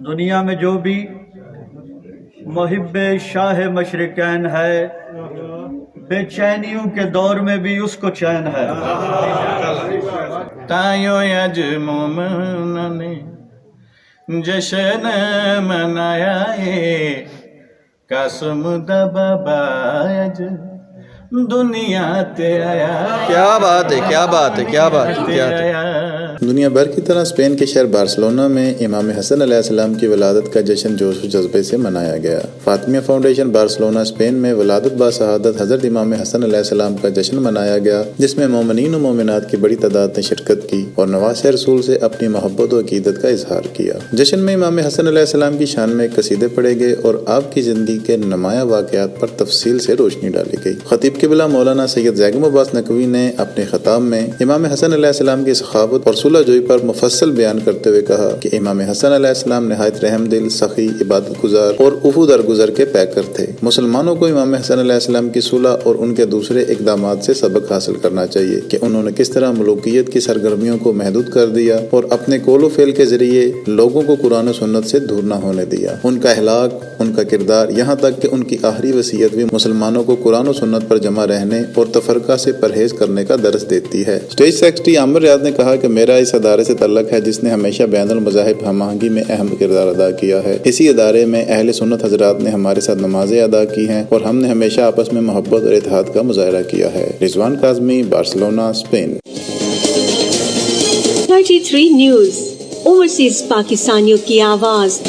دنیا میں جو بھی محب شاہ مشرقین ہے، بے چینیوں کے دور میں بھی اس کو چین ہے۔ تایو یج مومن نے جشن منایا ہے، قاسم دا بابا یج دنیا تے آیا۔ کیا بات ہے، کیا بات ہے، کیا بات ہے، کیا بات ہے۔ دنیا بھر کی طرح اسپین کے شہر بارسلونا میں امام حسن علیہ السلام کی ولادت کا جشن جوش و جذبے سے منایا گیا۔ فاطمیہ فاؤنڈیشن بارسلونا اسپین میں ولادت با شہادت حضرت امام حسن علیہ السلام کا جشن منایا گیا، جس میں مومنین و مومنات کی بڑی تعداد نے شرکت کی اور نواسہ رسول سے اپنی محبت و عقیدت کا اظہار کیا۔ جشن میں امام حسن علیہ السلام کی شان میں قصیدے پڑھے گئے اور آپ کی زندگی کے نمایاں واقعات پر تفصیل سے روشنی ڈالی گئی۔ خطیب قبلہ مولانا سید زیگم عباس نقوی نے اپنے خطاب میں امام حسن علیہ السلام کی سخاوت اور صلح جوئی پر مفصل بیان کرتے ہوئے کہا کہ امام حسن علیہ السلام نہایت رحم دل، سخی، عبادت گزار اور عفو درگزر کے پیکر تھے۔ مسلمانوں کو امام حسن علیہ السلام کی صلح اور ان کے دوسرے اقدامات سے سبق حاصل کرنا چاہیے کہ انہوں نے کس طرح ملوکیت کی سرگرمیوں کو محدود کر دیا اور اپنے قول و فعل کے ذریعے لوگوں کو قرآن و سنت سے دور نہ ہونے دیا۔ ان کا اخلاق، ان کا کردار، یہاں تک کہ ان کی آخری وصیت بھی مسلمانوں کو قرآن و سنت پر جمع رہنے اور تفرقہ سے پرہیز کرنے کا درس دیتی ہے۔ اسٹیج سیکرٹری عامر ریاض نے کہا کہ میرا اس ادارے سے تعلق ہے جس نے ہمیشہ بین المذاہب ہم آہنگی میں اہم کردار ادا کیا ہے۔ اسی ادارے میں اہل سنت حضرات نے ہمارے ساتھ نمازیں ادا کی ہیں اور ہم نے ہمیشہ آپس میں محبت اور اتحاد کا مظاہرہ کیا ہے۔ Rizwan Kazmi, Barcelona, Spain. 33 news, overseas پاکستانیوں کی آواز۔